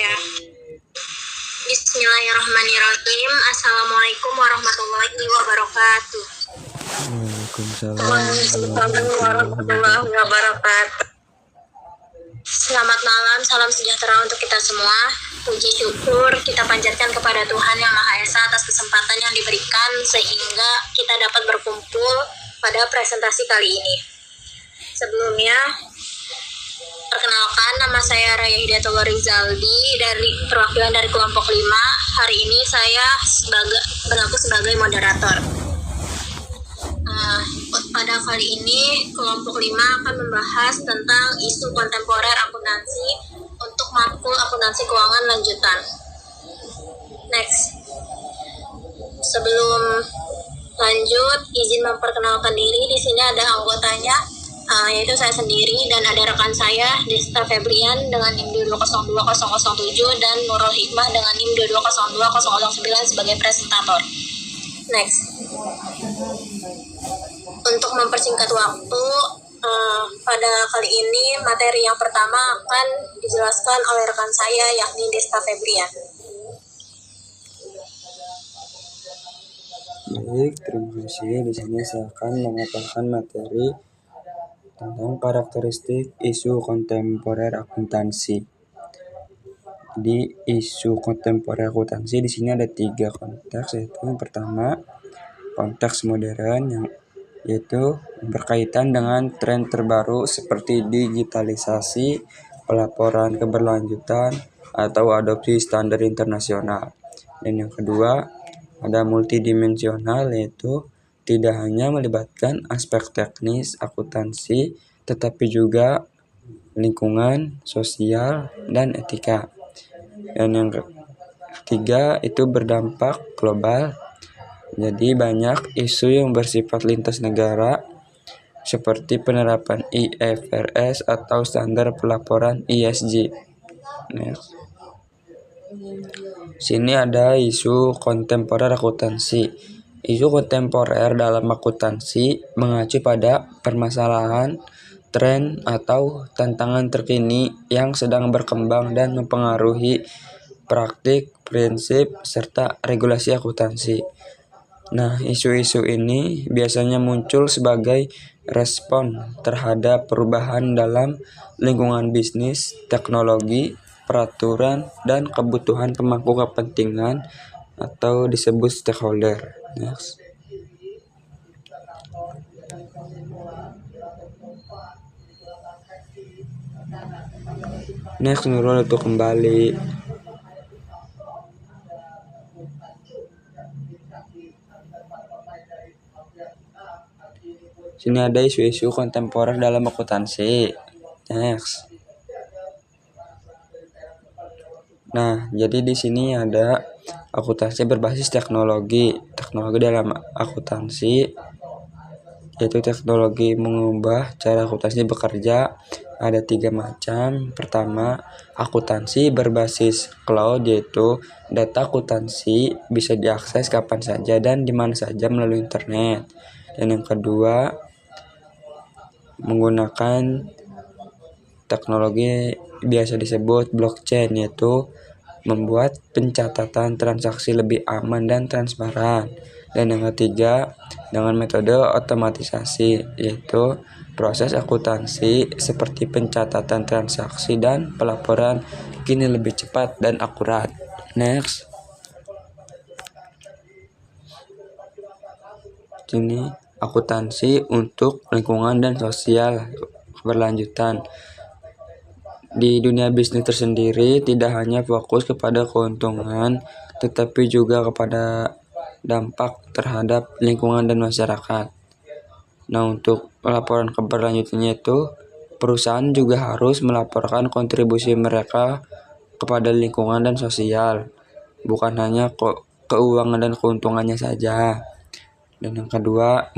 ya. Bismillahirrahmanirrahim. Assalamualaikum warahmatullahi wabarakatuh. Waalaikumsalam warahmatullahi wabarakatuh. Selamat malam, salam sejahtera untuk kita semua. Puji syukur kita panjatkan kepada Tuhan Yang Maha Esa atas kesempatan yang diberikan sehingga kita dapat berkumpul pada presentasi kali ini. Sebelumnya, perkenalkan, nama saya Raya Hidayatullah Rizaldi dari perwakilan dari kelompok 5. Hari ini saya berlaku sebagai moderator. Pada kali ini kelompok 5 akan membahas tentang isu kontemporer akuntansi untuk matkul akuntansi keuangan lanjutan. Next. Sebelum lanjut, izin memperkenalkan diri. Di sini ada anggotanya, yaitu saya sendiri dan ada rekan saya Desta Febrian dengan NIM 2202007 dan Nurul Hikmah dengan NIM 2202009 sebagai presentator. Next. Untuk mempersingkat waktu, pada kali ini materi yang pertama akan dijelaskan oleh rekan saya yakni Desta Febrian. Baik, terima kasih. Di sini saya akan memaparkan materi tentang karakteristik isu kontemporer akuntansi. Di isu kontemporer akuntansi di sini ada 3 konteks, yaitu yang pertama konteks modern yaitu berkaitan dengan tren terbaru seperti digitalisasi, pelaporan keberlanjutan, atau adopsi standar internasional. Dan yang kedua, ada multidimensional, yaitu tidak hanya melibatkan aspek teknis akuntansi, tetapi juga lingkungan, sosial, dan etika. Dan yang ketiga, itu berdampak global. Jadi banyak isu yang bersifat lintas negara seperti penerapan IFRS atau standar pelaporan ESG. Next. Sini ada isu kontemporer akuntansi. Isu kontemporer dalam akuntansi mengacu pada permasalahan, tren, atau tantangan terkini yang sedang berkembang dan mempengaruhi praktik, prinsip, serta regulasi akuntansi. Nah, isu-isu ini biasanya muncul sebagai respon terhadap perubahan dalam lingkungan bisnis, teknologi, peraturan, dan kebutuhan pemangku kepentingan atau disebut stakeholder. Next. Next, Nurul untuk kembali. Sini ada isu-isu kontemporer dalam akuntansi. Next. Nah, jadi di sini ada akuntansi berbasis teknologi. Teknologi dalam akuntansi yaitu teknologi mengubah cara akuntansi bekerja. Ada 3 macam. Pertama, akuntansi berbasis cloud, yaitu data akuntansi bisa diakses kapan saja dan di mana saja melalui internet. Dan yang kedua, menggunakan teknologi biasa disebut blockchain, yaitu membuat pencatatan transaksi lebih aman dan transparan. Dan yang ketiga, dengan metode otomatisasi, yaitu proses akuntansi seperti pencatatan transaksi dan pelaporan kini lebih cepat dan akurat. Next. Ini akuntansi untuk lingkungan dan sosial keberlanjutan. Di dunia bisnis tersendiri tidak hanya fokus kepada keuntungan, tetapi juga kepada dampak terhadap lingkungan dan masyarakat. Nah, untuk laporan keberlanjutannya itu, perusahaan juga harus melaporkan kontribusi mereka kepada lingkungan dan sosial, bukan hanya keuangan dan keuntungannya saja. Dan yang kedua,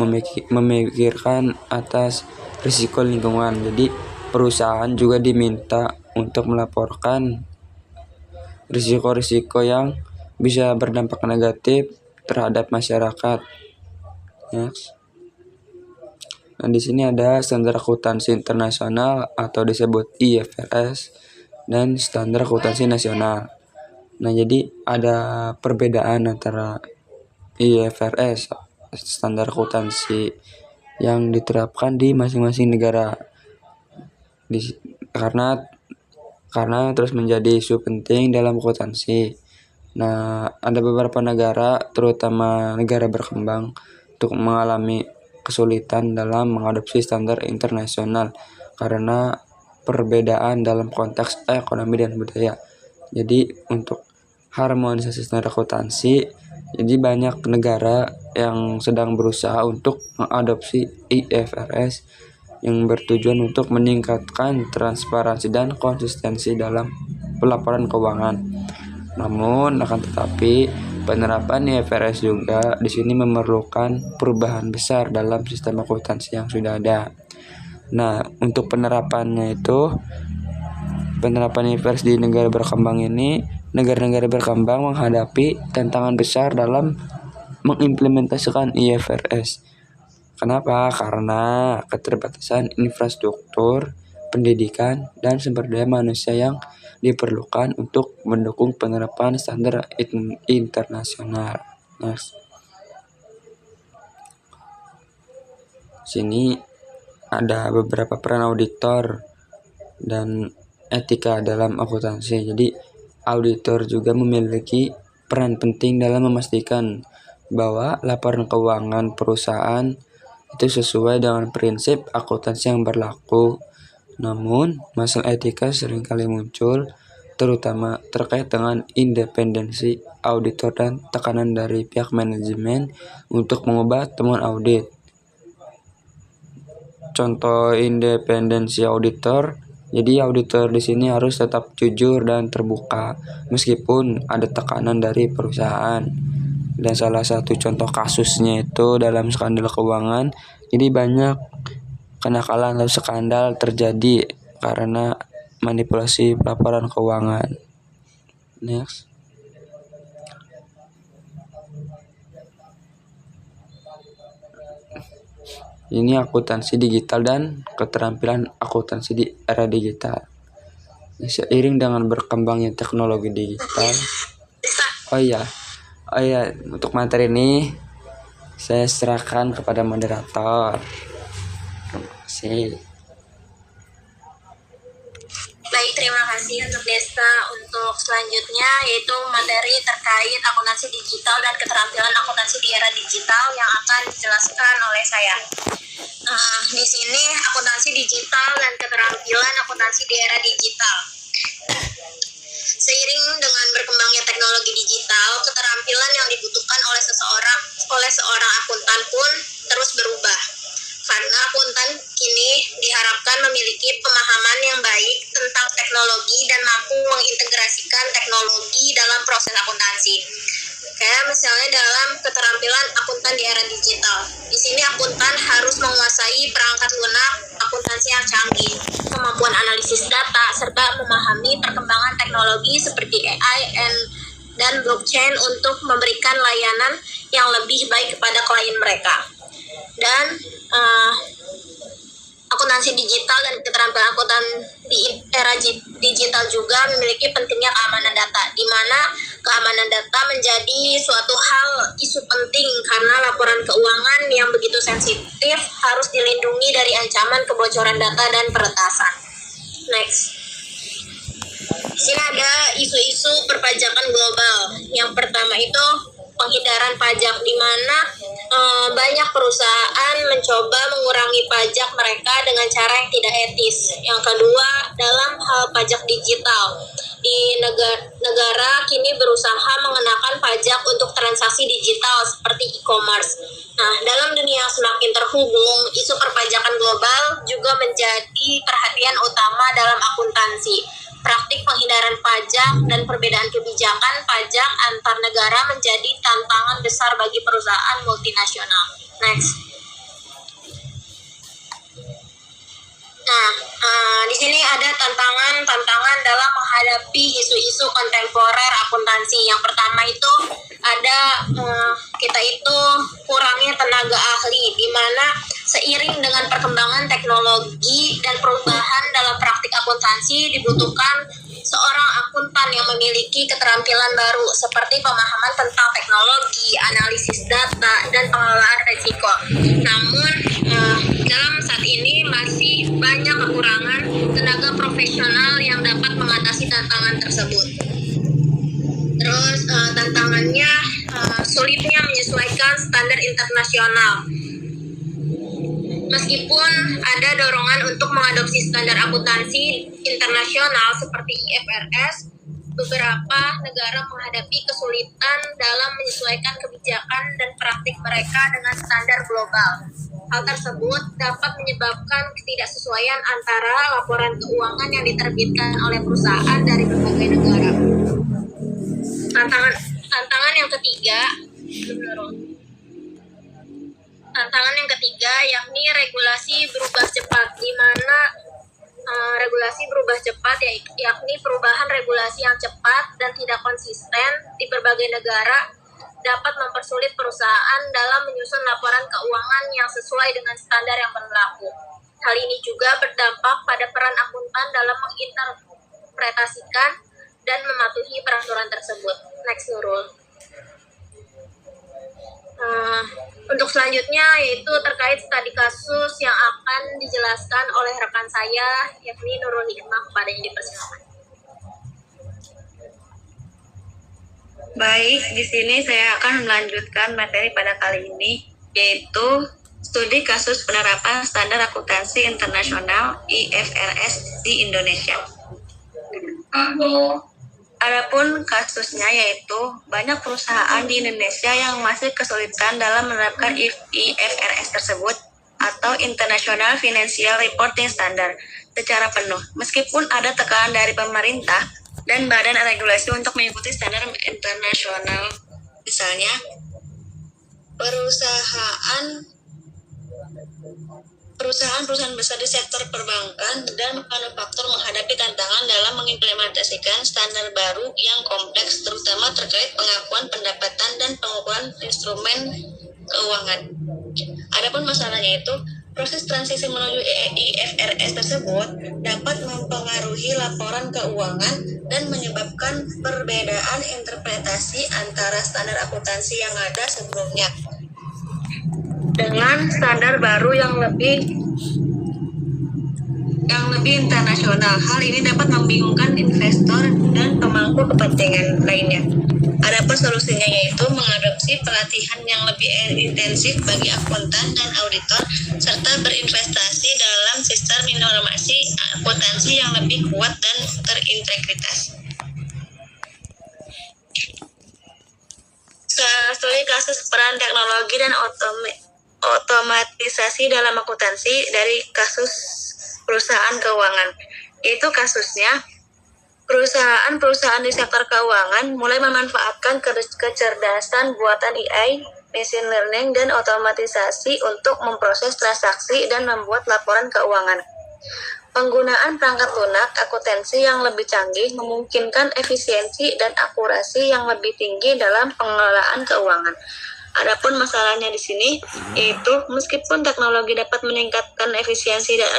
memikirkan atas risiko lingkungan. Jadi perusahaan juga diminta untuk melaporkan risiko-risiko yang bisa berdampak negatif terhadap masyarakat. Next. Nah, di sini ada standar akuntansi internasional atau disebut IFRS. dan standar akuntansi nasional. Nah, jadi ada perbedaan antara IFRS, standar akuntansi yang diterapkan di masing-masing negara. Karena terus menjadi isu penting dalam akuntansi. Nah, ada beberapa negara, terutama negara berkembang, untuk mengalami kesulitan dalam mengadopsi standar internasional karena perbedaan dalam konteks ekonomi dan budaya. Jadi untuk harmonisasi standar akuntansi, jadi banyak negara yang sedang berusaha untuk mengadopsi IFRS yang bertujuan untuk meningkatkan transparansi dan konsistensi dalam pelaporan keuangan. Namun akan tetapi penerapan IFRS juga di sini memerlukan perubahan besar dalam sistem akuntansi yang sudah ada. Nah, untuk penerapan IFRS di negara berkembang ini, negara-negara berkembang menghadapi tantangan besar dalam mengimplementasikan IFRS. Kenapa? Karena keterbatasan infrastruktur, pendidikan, dan sumber daya manusia yang diperlukan untuk mendukung penerapan standar internasional. Sini ada beberapa peran auditor dan etika dalam akuntansi. Jadi auditor juga memiliki peran penting dalam memastikan bahwa laporan keuangan perusahaan itu sesuai dengan prinsip akuntansi yang berlaku. Namun, masalah etika seringkali muncul, terutama terkait dengan independensi auditor dan tekanan dari pihak manajemen untuk mengubah temuan audit. Contoh independensi auditor, jadi auditor di sini harus tetap jujur dan terbuka meskipun ada tekanan dari perusahaan. Dan salah satu contoh kasusnya itu dalam skandal keuangan, jadi banyak kenakalan atau skandal terjadi karena manipulasi laporan keuangan. Next. Ini akuntansi digital dan keterampilan akuntansi di era digital. Seiring dengan berkembangnya teknologi digital. Oh iya, untuk materi ini saya serahkan kepada moderator. Terima kasih. Baik, terima kasih untuk Desta. Untuk selanjutnya yaitu materi terkait akuntansi digital dan keterampilan akuntansi di era digital yang akan dijelaskan oleh saya. Di sini akuntansi digital dan keterampilan akuntansi di era digital. Seiring dengan berkembangnya teknologi digital, keterampilan yang dibutuhkan oleh seorang akuntan pun terus berubah. Karena akuntan kini diharapkan memiliki pemahaman yang baik tentang teknologi dan mampu mengintegrasikan teknologi dalam proses akuntansi. Kayak misalnya dalam keterampilan akuntan di era digital. Di sini akuntan harus menguasai perangkat lunak akuntansi yang canggih, kemampuan analisis data, serta memahami perkembangan teknologi seperti AI dan blockchain untuk memberikan layanan yang lebih baik kepada klien mereka. Dan akuntansi digital dan keterampilan akuntan di era digital juga memiliki pentingnya keamanan data, di mana keamanan data menjadi suatu hal isu penting karena laporan keuangan yang begitu sensitif harus dilindungi dari ancaman kebocoran data dan peretasan. Next. Di sini ada isu-isu perpajakan global. Yang pertama itu penghindaran pajak, di mana banyak perusahaan mencoba mengurangi pajak mereka dengan cara yang tidak etis. Yang kedua, dalam hal pajak digital, di negara kini berusaha mengenakan pajak untuk transaksi digital seperti e-commerce. Nah, dalam dunia yang semakin terhubung, isu perpajakan global juga menjadi perhatian utama dalam akuntansi. Praktik penghindaran pajak dan perbedaan kebijakan pajak antar negara menjadi tantangan besar bagi perusahaan multinasional. Next. Nah, di sini ada tantangan dalam menghadapi isu-isu kontemporer akuntansi. Yang pertama itu ada kita itu kurangnya tenaga ahli, di mana seiring dengan perkembangan teknologi dan perubahan dalam praktik akuntansi dibutuhkan seorang akuntan yang memiliki keterampilan baru seperti pemahaman tentang teknologi, analisis data, dan pengelolaan risiko. Namun, dalam saat ini masih banyak kekurangan tenaga profesional yang dapat mengatasi tantangan tersebut. Terus tantangannya sulitnya menyesuaikan standar internasional. Meskipun ada dorongan untuk mengadopsi standar akuntansi internasional seperti IFRS, beberapa negara menghadapi kesulitan dalam menyesuaikan kebijakan dan praktik mereka dengan standar global. Hal tersebut dapat menyebabkan ketidaksesuaian antara laporan keuangan yang diterbitkan oleh perusahaan dari berbagai negara. Tantangan yang ketiga, yakni regulasi berubah cepat, di mana regulasi berubah cepat yakni perubahan regulasi yang cepat dan tidak konsisten di berbagai negara dapat mempersulit perusahaan dalam menyusun laporan keuangan yang sesuai dengan standar yang berlaku. Hal ini juga berdampak pada peran akuntan dalam menginterpretasikan dan mematuhi peraturan tersebut. Next, Nurul. Untuk selanjutnya yaitu terkait studi kasus yang akan dijelaskan oleh rekan saya, yakni Nurul Hikmah. Kepadanya dipersilakan. Baik, di sini saya akan melanjutkan materi pada kali ini, yaitu studi kasus penerapan standar akuntansi internasional IFRS di Indonesia. Adapun kasusnya yaitu banyak perusahaan di Indonesia yang masih kesulitan dalam menerapkan IFRS tersebut atau International Financial Reporting Standard secara penuh. Meskipun ada tekanan dari pemerintah dan badan regulasi untuk mengikuti standar internasional, misalnya perusahaan besar di sektor perbankan dan manufaktur menghadapi tantangan dalam mengimplementasikan standar baru yang kompleks, terutama terkait pengakuan pendapatan dan pengukuran instrumen keuangan. Adapun masalahnya itu, proses transisi menuju IFRS tersebut dapat mempengaruhi laporan keuangan dan menyebabkan perbedaan interpretasi antara standar akuntansi yang ada sebelumnya dengan standar baru yang lebih internasional. Hal ini dapat membingungkan investor dan pemangku kepentingan lainnya. Adapun solusinya yaitu mengadopsi pelatihan yang lebih intensif bagi akuntan dan auditor serta berinvestasi dalam sistem informasi akuntansi yang lebih kuat dan terintegritas. Studi kasus peran teknologi dan otomatisasi dalam akuntansi dari kasus perusahaan keuangan. Itu kasusnya, perusahaan-perusahaan di sektor keuangan mulai memanfaatkan kecerdasan buatan AI, machine learning, dan otomatisasi untuk memproses transaksi dan membuat laporan keuangan. Penggunaan perangkat lunak akuntansi yang lebih canggih memungkinkan efisiensi dan akurasi yang lebih tinggi dalam pengelolaan keuangan. Adapun masalahnya di sini yaitu meskipun teknologi dapat meningkatkan efisiensi dan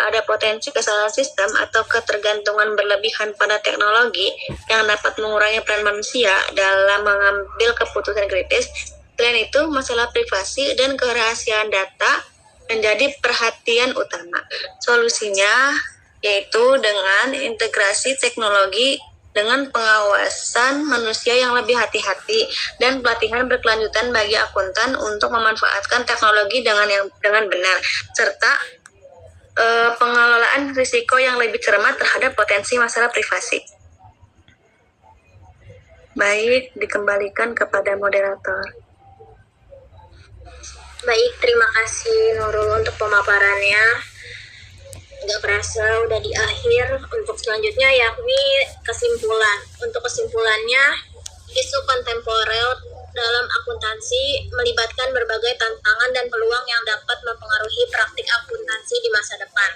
ada potensi kesalahan sistem atau ketergantungan berlebihan pada teknologi yang dapat mengurangi peran manusia dalam mengambil keputusan kritis. Selain itu, masalah privasi dan kerahasiaan data menjadi perhatian utama. Solusinya yaitu dengan integrasi teknologi dengan pengawasan manusia yang lebih hati-hati dan pelatihan berkelanjutan bagi akuntan untuk memanfaatkan teknologi dengan benar serta pengelolaan risiko yang lebih cermat terhadap potensi masalah privasi. Baik, dikembalikan kepada moderator. Baik, terima kasih Nurul untuk pemaparannya. Nggak kerasa udah di akhir. Untuk selanjutnya yakni kesimpulan. Untuk kesimpulannya, isu kontemporer dalam akuntansi melibatkan berbagai tantangan dan peluang yang dapat mempengaruhi praktik akuntansi di masa depan.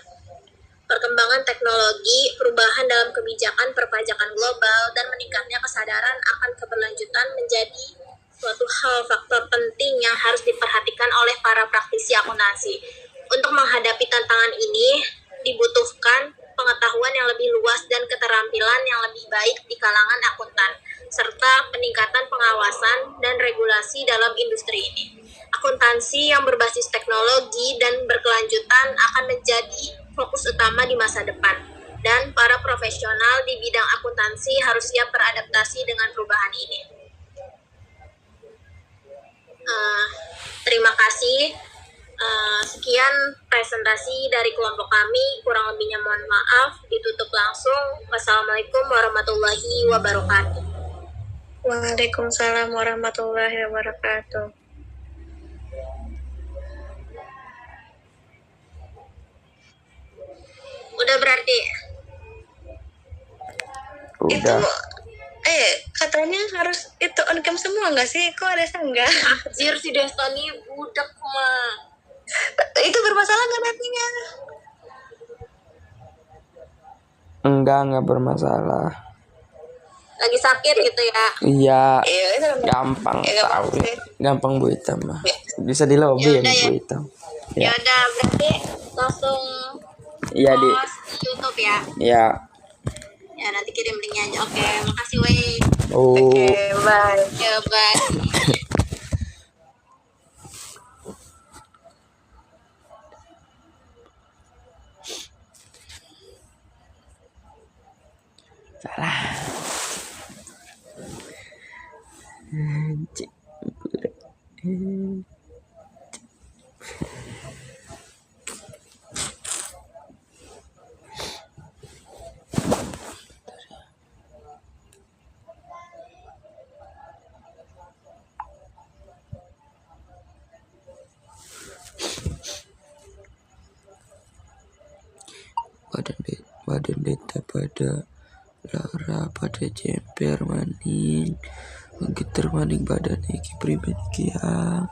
Perkembangan teknologi, perubahan dalam kebijakan perpajakan global, dan meningkatnya kesadaran akan keberlanjutan menjadi suatu faktor penting yang harus diperhatikan oleh para praktisi akuntansi. Untuk menghadapi tantangan ini, dibutuhkan pengetahuan yang lebih luas dan keterampilan yang lebih baik di kalangan akuntan, serta peningkatan pengawasan dan regulasi dalam industri ini. Akuntansi yang berbasis teknologi dan berkelanjutan akan menjadi fokus utama di masa depan, dan para profesional di bidang akuntansi harus siap beradaptasi dengan perubahan ini. Terima kasih. Sekian presentasi dari kelompok kami. Kurang lebihnya mohon maaf. Ditutup langsung. Wassalamualaikum warahmatullahi wabarakatuh. Waalaikumsalam warahmatullahi wabarakatuh. Udah berarti? Udah. Katanya harus itu on cam semua nggak sih? Kok ada sanggah? Anjir si Destoni budak mah. Itu bermasalah nggak nantinya? Enggak bermasalah. Lagi sakit gitu ya? Iya, Iya, itu gampang Ya, tahu. gampang sih. Gampang Bu Itam mah. Bisa di lobby ya Yaudah, Bu ya. Itam. Ya Ya. udah berarti langsung Iya di. post di YouTube ya. Ya. Ya nanti kirim linknya aja. Oke, makasih Wei. Oh. Oke, bye. Ya bye. Salah. Badan beta pada lara pada jemper maning geter maning badan iki pribadi kia.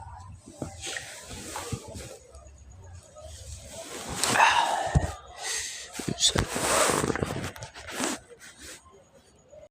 Bisa.